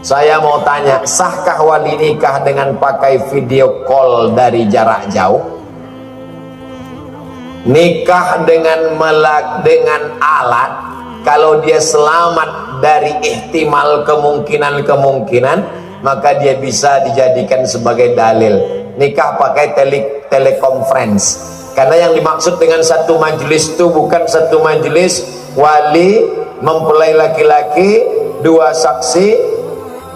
Saya mau tanya, sahkah wali nikah dengan pakai video call dari jarak jauh? Nikah dengan alat, kalau dia selamat dari ihtimal kemungkinan, maka dia bisa dijadikan sebagai dalil. Nikah pakai telekonferensi, karena yang dimaksud dengan satu majelis itu bukan satu majelis wali mempelai laki-laki, dua saksi.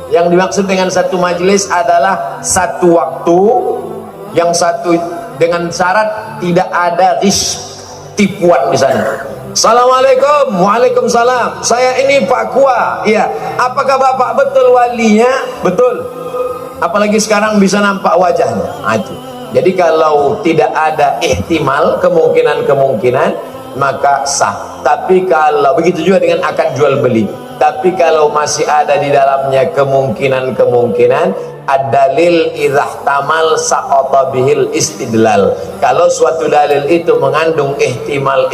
Yang dimaksud dengan satu majelis adalah satu waktu, yang satu dengan syarat tidak ada tipuan di sana. Assalamualaikum. Waalaikumsalam. Saya ini Pak Kua. Iya. Apakah Bapak betul walinya? Betul. Apalagi sekarang bisa nampak wajahnya. Itu. Jadi kalau tidak ada ihtimal kemungkinan, maka sah. Tapi kalau begitu juga dengan akad jual beli. Tapi kalau masih ada di dalamnya kemungkinan, ad-dalil idza ihtamal saqata bihil istidlal. Kalau suatu dalil itu mengandung ihtimal,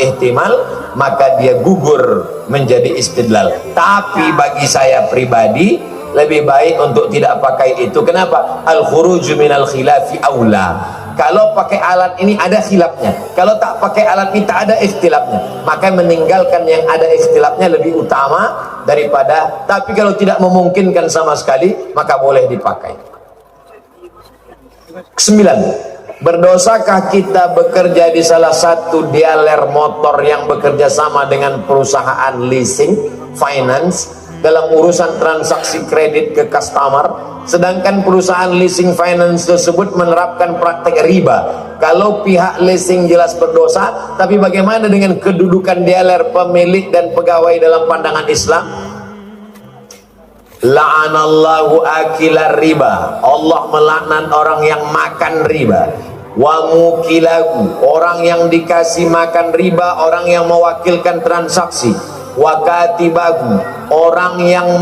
maka dia gugur menjadi istidlal. Tapi bagi saya pribadi lebih baik untuk tidak pakai itu. Kenapa? Al-khuruju minal khilafi aula. Kalau pakai alat ini ada khilafnya, kalau tak pakai alat ini tak ada ikhtilafnya, maka meninggalkan yang ada ikhtilafnya lebih utama daripada. Tapi kalau tidak memungkinkan sama sekali, maka boleh dipakai. 9. Berdosakah kita bekerja di salah satu dealer motor yang bekerja sama dengan perusahaan leasing finance dalam urusan transaksi kredit ke customer, sedangkan perusahaan leasing finance tersebut menerapkan praktek riba? Kalau pihak leasing jelas berdosa, tapi bagaimana dengan kedudukan dealer, pemilik dan pegawai dalam pandangan Islam? La'anallahu akilar riba. Allah melaknat orang yang makan riba. Wa mukilahu, orang yang dikasih makan riba, orang yang mewakilkan transaksi. Wa katibahu, orang yang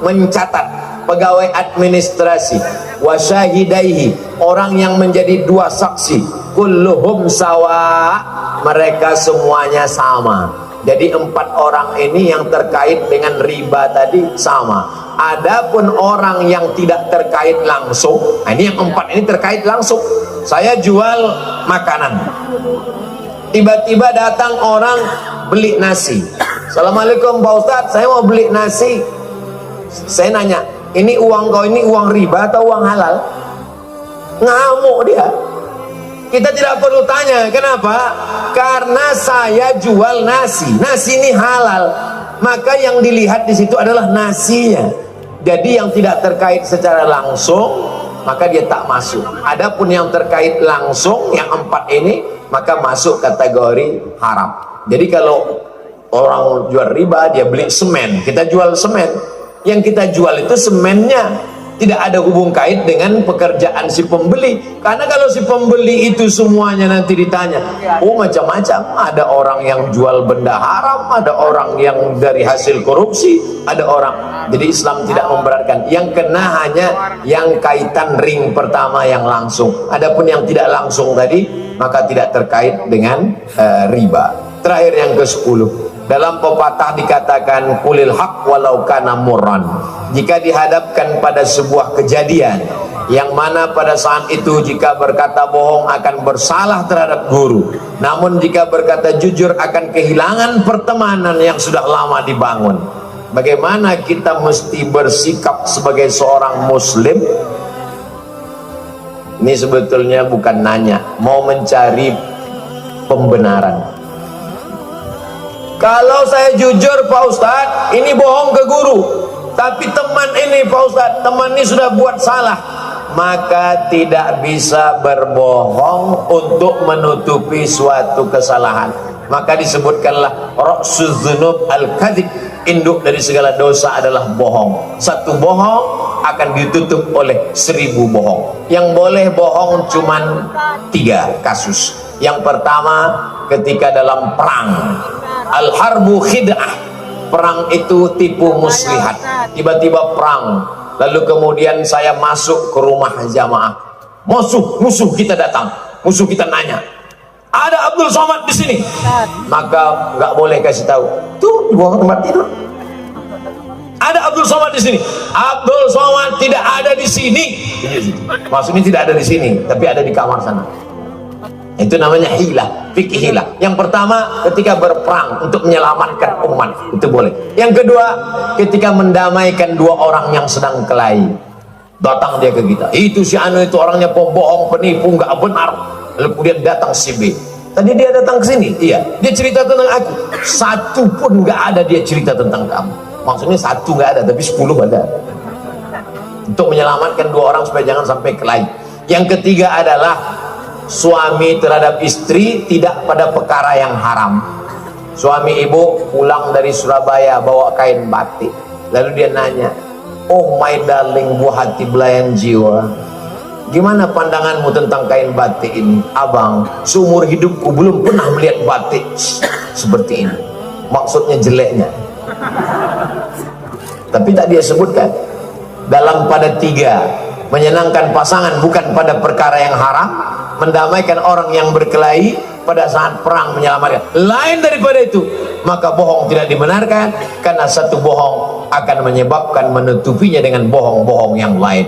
mencatat, pegawai administrasi. Wa syahidaihi, orang yang menjadi dua saksi. Kulluhum sawa, mereka semuanya sama. Jadi 4 orang ini yang terkait dengan riba tadi sama. Adapun orang yang tidak terkait langsung, nah ini yang 4 ini terkait langsung. Saya jual makanan, tiba-tiba datang orang beli nasi. Assalamualaikum Pak Ustadz, saya mau beli nasi. Saya nanya, ini uang kau ini uang riba atau uang halal? Ngamuk dia. Kita tidak perlu tanya, kenapa? Karena saya jual nasi. Nasi ini halal, maka yang dilihat di situ adalah nasinya. Jadi yang tidak terkait secara langsung, maka dia tak masuk. Adapun yang terkait langsung, yang 4 ini, maka masuk kategori haram. Jadi kalau orang jual riba, dia beli semen, kita jual semen. Yang kita jual itu semennya, tidak ada hubung kait dengan pekerjaan si pembeli. Karena kalau si pembeli itu semuanya nanti ditanya, oh macam-macam, ada orang yang jual benda haram, ada orang yang dari hasil korupsi, ada orang. Jadi Islam tidak memberatkan. Yang kena hanya yang kaitan ring pertama yang langsung. Adapun yang tidak langsung tadi, maka tidak terkait dengan riba. Terakhir yang ke-10, dalam pepatah dikatakan kulil haq walau kana murran. Jika dihadapkan pada sebuah kejadian yang mana pada saat itu jika berkata bohong akan bersalah terhadap guru, namun jika berkata jujur akan kehilangan pertemanan yang sudah lama dibangun, bagaimana kita mesti bersikap sebagai seorang muslim? Ini sebetulnya bukan nanya, mau mencari pembenaran. Kalau saya jujur Pak Ustadz, ini bohong ke guru, tapi teman ini Pak Ustadz, teman ini sudah buat salah, maka tidak bisa berbohong untuk menutupi suatu kesalahan. Maka disebutkanlah ra'suz dzunub al-kadzib, induk dari segala dosa adalah bohong. Satu bohong akan ditutup oleh 1000 bohong. Yang boleh bohong cuman 3 kasus. Yang pertama, ketika dalam perang, al-harbu khid'ah, perang itu tipu muslihat. Tiba-tiba perang, lalu kemudian saya masuk ke rumah jamaah, musuh kita datang, musuh kita nanya, ada Abdul Somad di sini, maka nggak boleh kasih tahu tuh di bawah tempat tidur ada Abdul Somad di sini. Abdul Somad tidak ada di sini, maksudnya tidak ada di sini tapi ada di kamar sana. Itu namanya hilah, fikih hilah. Yang pertama ketika berperang untuk menyelamatkan umat, itu boleh. Yang kedua ketika mendamaikan dua orang yang sedang kelahi, datang dia ke kita, itu si Anu itu orangnya pembohong, penipu, nggak benar. Lalu kemudian datang si B, tadi dia datang ke sini, iya, dia cerita tentang aku, satu pun nggak ada dia cerita tentang kamu. Maksudnya satu nggak ada tapi 10 ada, untuk menyelamatkan dua orang supaya jangan sampai kelahi. Yang ketiga adalah suami terhadap istri tidak pada perkara yang haram. Suami ibu pulang dari Surabaya bawa kain batik, lalu dia nanya, oh my darling buah hati belayan jiwa, gimana pandanganmu tentang kain batik ini? Abang, seumur hidupku belum pernah melihat batik seperti ini. Maksudnya jeleknya, tapi tak dia sebutkan. Dalam pada tiga, menyenangkan pasangan bukan pada perkara yang haram, mendamaikan orang yang berkelahi, pada saat perang menyelamatkan. Lain daripada itu, maka bohong tidak dibenarkan, karena satu bohong akan menyebabkan menutupinya dengan bohong-bohong yang lain.